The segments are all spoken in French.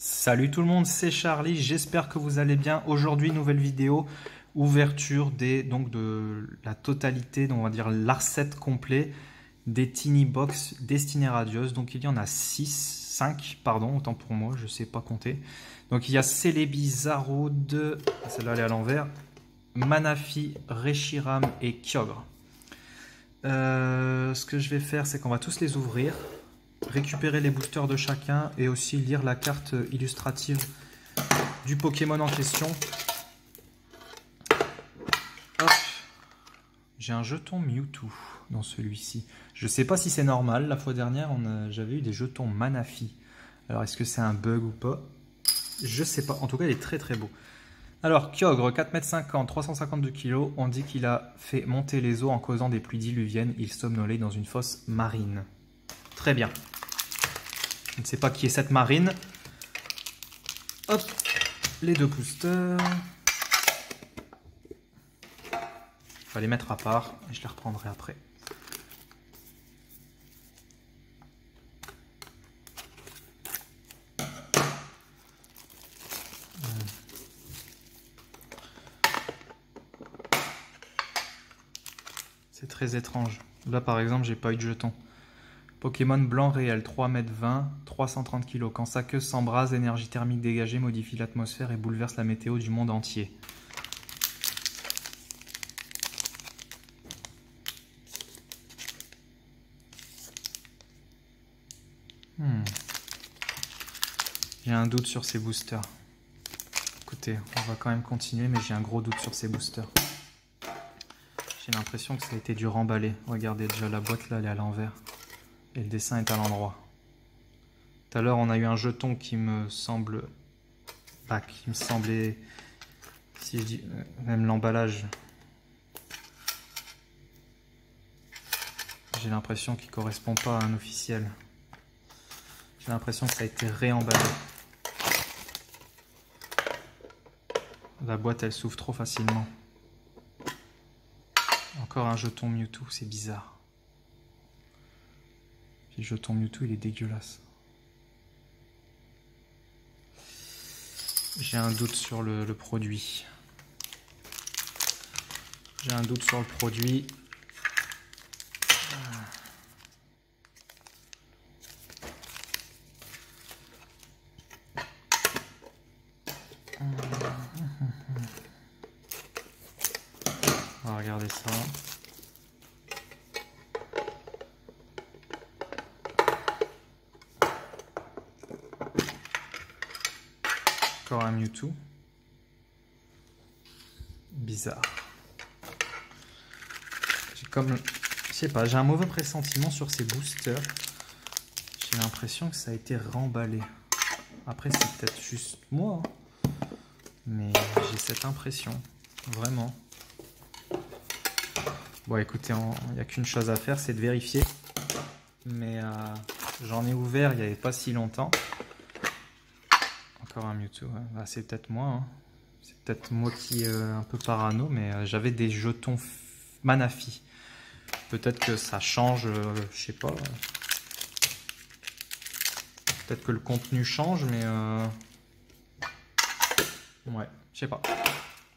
Salut tout le monde, c'est Charlie, j'espère que vous allez bien. Aujourd'hui, nouvelle vidéo, ouverture de la totalité, on va dire l'arset complet des Tiny Box Destinée Radieuse. Donc il y en a 5, pardon, autant pour moi, je ne sais pas compter. Donc il y a Celebi, Zarude, celle-là elle est à l'envers, Manaphy, Reshiram et Kyogre. Ce que je vais faire, c'est qu'on va tous les ouvrir, récupérer les boosters de chacun et aussi lire la carte illustrative du Pokémon en question. J'ai un jeton Mewtwo dans celui-ci. Je ne sais pas si c'est normal. La fois dernière, j'avais eu des jetons Manaphy. Alors, est-ce que c'est un bug ou pas? Je ne sais pas. En tout cas, il est très très beau. Alors, Kyogre, 4,50 m, 352 kg. On dit qu'il a fait monter les eaux en causant des pluies diluviennes. Il somnolait dans une fosse marine. Très bien. Je ne sais pas qui est cette marine. Hop, les deux boosters. Je vais les mettre à part et je les reprendrai après. C'est très étrange. Là par exemple, j'ai pas eu de jeton. Pokémon blanc réel, 3,20 m, 330 kg. Quand sa queue s'embrase, énergie thermique dégagée modifie l'atmosphère et bouleverse la météo du monde entier. J'ai un doute sur ces boosters. Écoutez, on va quand même continuer, mais j'ai un gros doute sur ces boosters. J'ai l'impression que ça a été du remballer. Regardez déjà la boîte là, elle est à l'envers. Et le dessin est à l'endroit. Tout à l'heure, on a eu un jeton qui me semble... qui me semblait... Si je dis... même l'emballage. J'ai l'impression qu'il ne correspond pas à un officiel. J'ai l'impression que ça a été réemballé. La boîte, elle s'ouvre trop facilement. Encore un jeton Mewtwo, c'est bizarre. Puis le jeton Mewtwo, il est dégueulasse. J'ai un doute sur le produit. J'ai un doute sur le produit. On va regarder ça. Encore un Mewtwo. Bizarre. J'ai comme... Je sais pas, j'ai un mauvais pressentiment sur ces boosters. J'ai l'impression que ça a été remballé. Après, c'est peut-être juste moi. Mais j'ai cette impression. Vraiment. Bon, écoutez, il n'y a qu'une chose à faire, c'est de vérifier. Mais j'en ai ouvert il n'y avait pas si longtemps. Encore un Mewtwo. Hein. Bah, c'est peut-être moi. Hein. C'est peut-être moi qui est un peu parano, mais j'avais des jetons Manaphy. Peut-être que ça change, je sais pas. Peut-être que le contenu change, mais... ouais, je sais pas.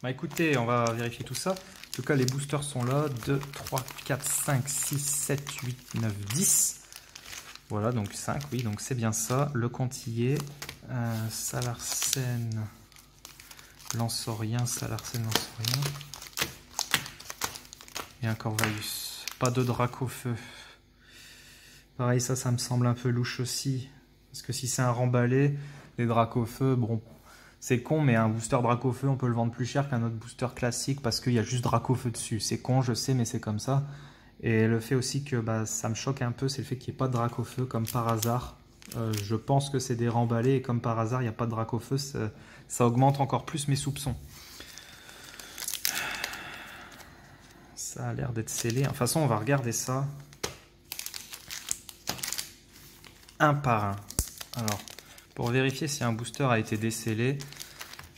Bah écoutez, on va vérifier tout ça. En tout cas, les boosters sont là. 2, 3, 4, 5, 6, 7, 8, 9, 10. Voilà, donc 5, oui, donc c'est bien ça. Le Contillet, Salarsen, Lansorien, Salarsen, Lansorien. Et un Corvalus. Pas de Dracofeu. Pareil, ça me semble un peu louche aussi. Parce que si c'est un remballé, les Dracofeu, bon... C'est con, mais un booster Dracofeu, on peut le vendre plus cher qu'un autre booster classique parce qu'il y a juste Dracofeu dessus. C'est con, je sais, mais c'est comme ça. Et le fait aussi que ça me choque un peu, c'est le fait qu'il n'y ait pas de Dracofeu, comme par hasard. Je pense que c'est des remballés, et comme par hasard, il n'y a pas de Dracofeu. Ça augmente encore plus mes soupçons. Ça a l'air d'être scellé. De toute façon, on va regarder ça. Un par un. Alors... Pour vérifier si un booster a été décellé,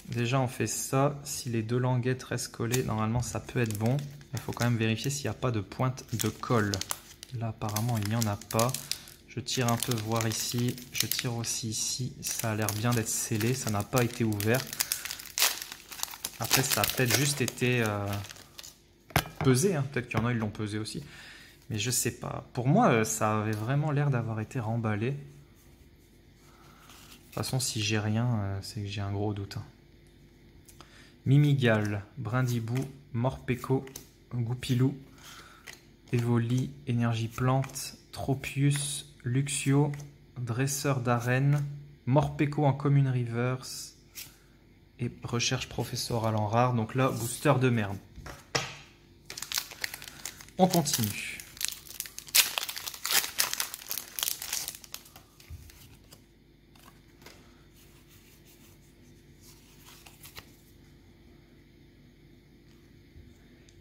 déjà on fait ça. Si les deux languettes restent collées, normalement ça peut être bon. Il faut quand même vérifier s'il n'y a pas de pointe de colle. Là apparemment il n'y en a pas. Je tire un peu voir ici. Je tire aussi ici. Ça a l'air bien d'être scellé. Ça n'a pas été ouvert. Après, ça a peut-être juste été pesé. Hein. Peut-être qu'il y en a, ils l'ont pesé aussi. Mais je sais pas. Pour moi, ça avait vraiment l'air d'avoir été remballé. De toute façon, si j'ai rien, c'est que j'ai un gros doute. Hein. Mimigal, Brindibou, Morpeko, Goupilou, Evoli, Énergie Plante, Tropius, Luxio, Dresseur d'Arène, Morpeko en Commune Reverse et Recherche Professorale en rare. Donc là, booster de merde. On continue.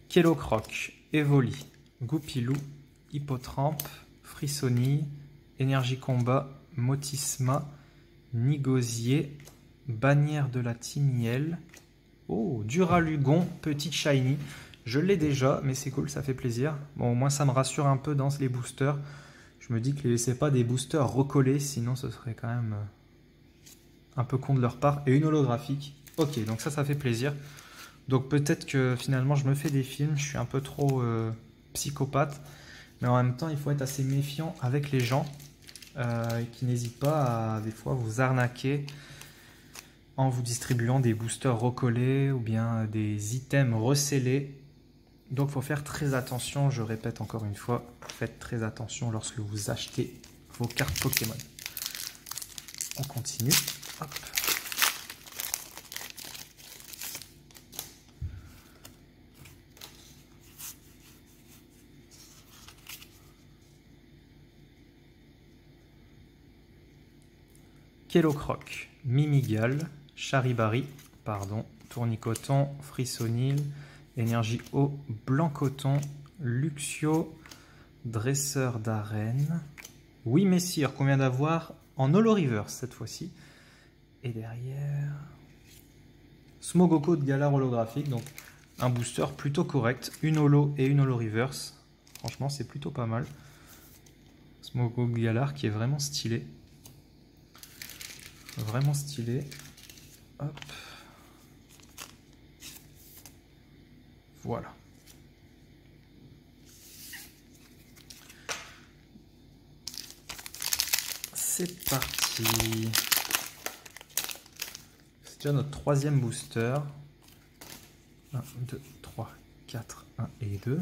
Kellocroc, Evoli, Goupilou, Hippotrampe, Frissonille, Énergie Combat, Motisma, Nigosier, Bannière de la Timiel, oh, Duralugon, Petit Shiny. Je l'ai déjà, mais c'est cool, ça fait plaisir. Bon, au moins ça me rassure un peu dans les boosters. Je me dis que c'est pas des boosters recollés, sinon ce serait quand même un peu con de leur part. Et une holographique. Ok, donc ça fait plaisir. Donc peut-être que finalement je me fais des films, je suis un peu trop psychopathe, mais en même temps il faut être assez méfiant avec les gens qui n'hésitent pas à des fois vous arnaquer en vous distribuant des boosters recollés ou bien des items recellés. Donc il faut faire très attention, je répète encore une fois, faites très attention lorsque vous achetez vos cartes Pokémon. On continue. Hop. Kellocroc, Mimigal, Charibari, pardon, Tournicoton, Frissonille, Énergie Eau, Blancoton, Luxio, Dresseur d'Arène. Oui, messire, qu'on vient d'avoir en Holo Reverse cette fois-ci. Et derrière, Smogoko de Galar holographique, donc un booster plutôt correct. Une Holo et une Holo Reverse. Franchement, c'est plutôt pas mal. Smogoko de Galar qui est vraiment stylé. Vraiment stylé. Hop. Voilà. C'est parti. C'est déjà notre troisième booster. 1, 2, 3, 4, 1 et 2.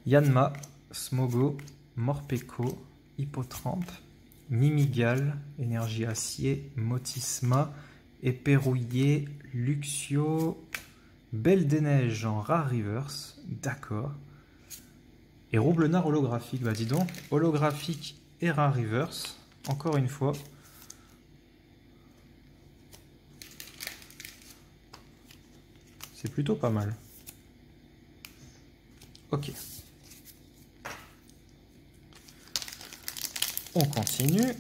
Yanma, Smogo, Morpeko, Hippotrampe, Mimigal, Énergie Acier, Motisma, Éperouillé, Luxio, Belle des Neiges en rare reverse, d'accord. Et Roublenard holographique, bah dis donc, holographique et rare reverse, encore une fois. C'est plutôt pas mal. Ok. On continue.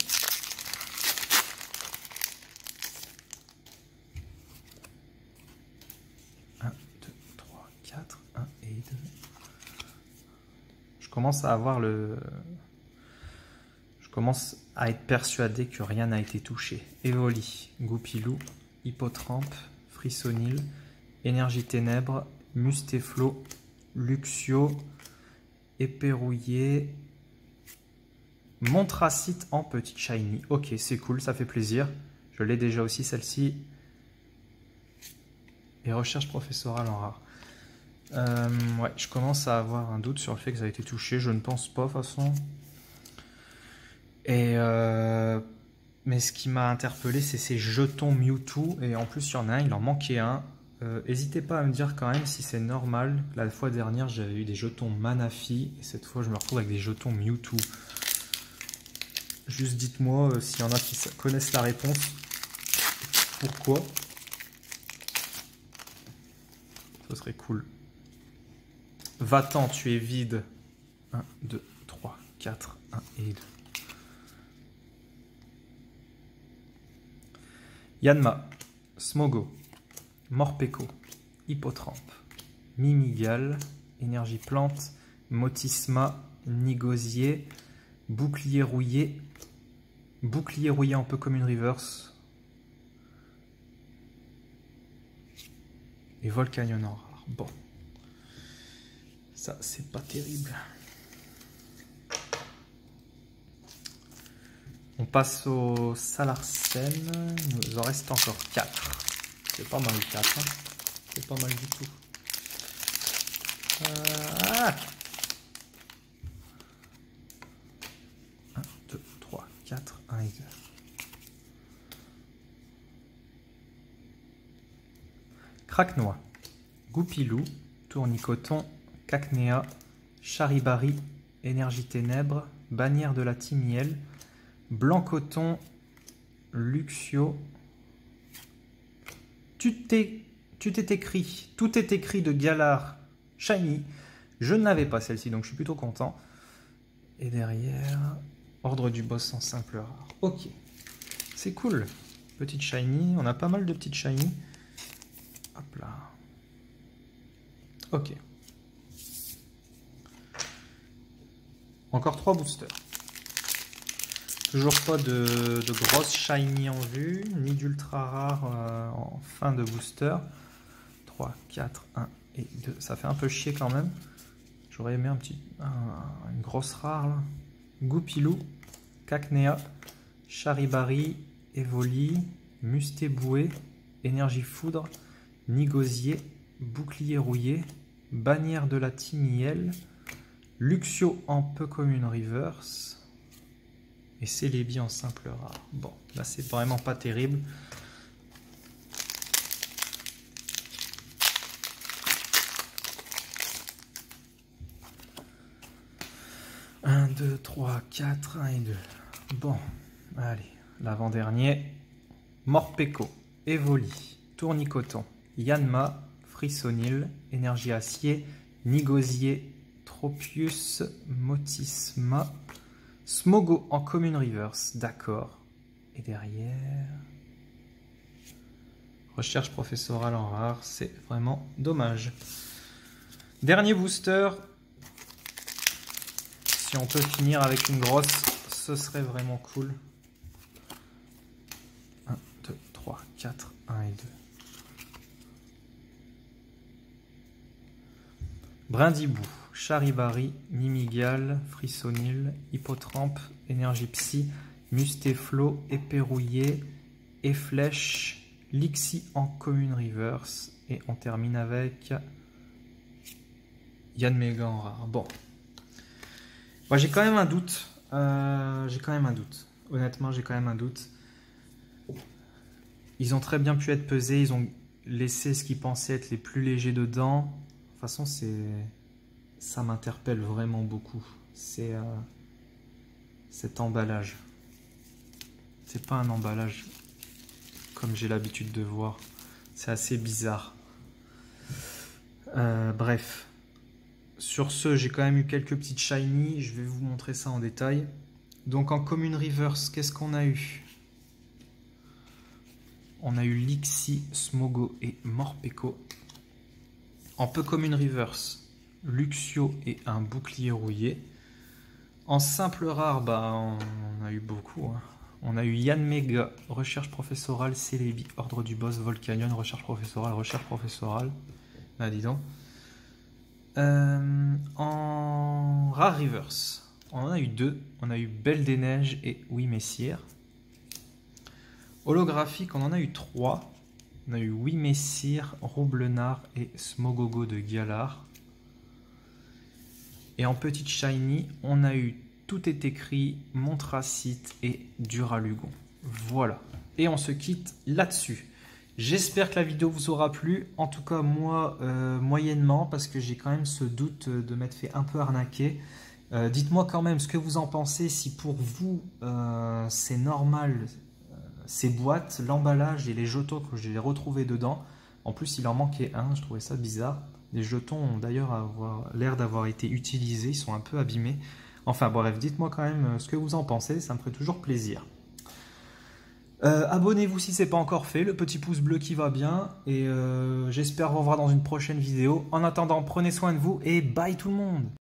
Un, 2, 3, 4, 1 et 2. Je commence à avoir le... Je commence à être persuadé que rien n'a été touché. Evoli, Goupilou, Hippotrampe, Frissonille, Énergie Ténèbres, Mustéflo, Luxio, Éperouillé, Montracite en petit shiny. Ok, c'est cool, ça fait plaisir. Je l'ai déjà aussi celle-ci. Et recherche professorale en rare. Ouais, je commence à avoir un doute sur le fait que ça a été touché. Je ne pense pas, de toute façon. Et mais ce qui m'a interpellé, c'est ces jetons Mewtwo. Et en plus, il y en a un, il en manquait un. N'hésitez pas à me dire quand même si c'est normal. La fois dernière, j'avais eu des jetons Manafi. Et cette fois, je me retrouve avec des jetons Mewtwo. Juste dites-moi s'il y en a qui connaissent la réponse. Pourquoi? Ce serait cool. Va-t'en, tu es vide. 1, 2, 3, 4, 1 et 2. Yanma, Smogo, Morpeko, Hippotrampe, Mimigal, Énergie Plante, Motisma, Nigosier, Bouclier rouillé un peu comme une reverse. Et Volcanion en rare. Bon. Ça, c'est pas terrible. On passe au Salarsen. Il nous en reste encore 4. C'est pas mal 4. Hein. C'est pas mal du tout. 1, 2, 3, 4, 1 et 2. Craquenois, Goupilou, Tournicoton, Cacnea, Charibari, Énergie Ténèbres, Bannière de la Timiel, Blanc-Coton, Luxio. Tout est écrit de Galar Shiny. Je ne l'avais pas celle-ci, donc je suis plutôt content. Et derrière, Ordre du Boss en simple rare. Ok, c'est cool. Petite Shiny, on a pas mal de petites Shiny. Hop là. Ok. Encore 3 boosters. Toujours pas de grosses shiny en vue, ni d'ultra rare en fin de booster. 3, 4, 1 et 2. Ça fait un peu chier quand même. J'aurais aimé une grosse rare là. Goupilou, Cacnea, Charibari, Evoli, Mustéboué, Énergie Foudre, Nigosier, Bouclier rouillé, Bannière de la Timiel, Luxio en peu commune reverse. Et Celebi en simple rare. Bon, là c'est vraiment pas terrible. Un, 2, 3, 4, 1 et 2. Bon, allez, l'avant-dernier. Morpeko, Evoli, Tournicoton, Yanma, Frissonil, Énergie Acier, Nigosier, Tropius, Motisma, Smogo en commune reverse, d'accord. Et derrière, recherche professorale en rare, c'est vraiment dommage. Dernier booster. Si on peut finir avec une grosse, ce serait vraiment cool. 1, 2, 3, 4, 1 et 2. Brindibou, Charibari, Mimigal, Frissonil, Hippotrampe, Énergie Psy, Mustéflo, Épée rouillée, Efflèche, Lixi en commune reverse. Et on termine avec Yanmega en rare. Bon. Moi, j'ai quand même un doute. Honnêtement, j'ai quand même un doute. Ils ont très bien pu être pesés. Ils ont laissé ce qu'ils pensaient être les plus légers dedans. De toute façon, ça m'interpelle vraiment beaucoup. C'est cet emballage. C'est pas un emballage comme j'ai l'habitude de voir. C'est assez bizarre. Bref. Sur ce, j'ai quand même eu quelques petites shiny. Je vais vous montrer ça en détail. Donc en commune reverse, qu'est-ce qu'on a eu? On a eu Lixi, Smogo et Morpeko. En peu commune reverse, Luxio et un bouclier rouillé. En simple rare, bah, on a eu beaucoup. Hein. On a eu Yanmega, recherche professorale, Celebi, ordre du boss, Volcanion, recherche professorale. Ah, dis donc. En rare reverse, on en a eu 2. On a eu Belle des Neiges et Oui Messire. Holographique, on en a eu 3. On a eu Oui Messire, Roublenard et Smogogo de Galar. Et en petite shiny, on a eu Tout est écrit, Montracite et Duralugon. Voilà. Et on se quitte là-dessus. J'espère que la vidéo vous aura plu. En tout cas, moi, moyennement, parce que j'ai quand même ce doute de m'être fait un peu arnaquer. Dites-moi quand même ce que vous en pensez. Si pour vous, c'est normal, ces boîtes, l'emballage et les jetons que j'ai retrouvés dedans. En plus, il en manquait un. Je trouvais ça bizarre. Les jetons ont d'ailleurs l'air d'avoir été utilisés. Ils sont un peu abîmés. Enfin bref, dites-moi quand même ce que vous en pensez. Ça me ferait toujours plaisir. Abonnez-vous si ce n'est pas encore fait, le petit pouce bleu qui va bien, et j'espère vous revoir dans une prochaine vidéo. En attendant, prenez soin de vous et bye tout le monde!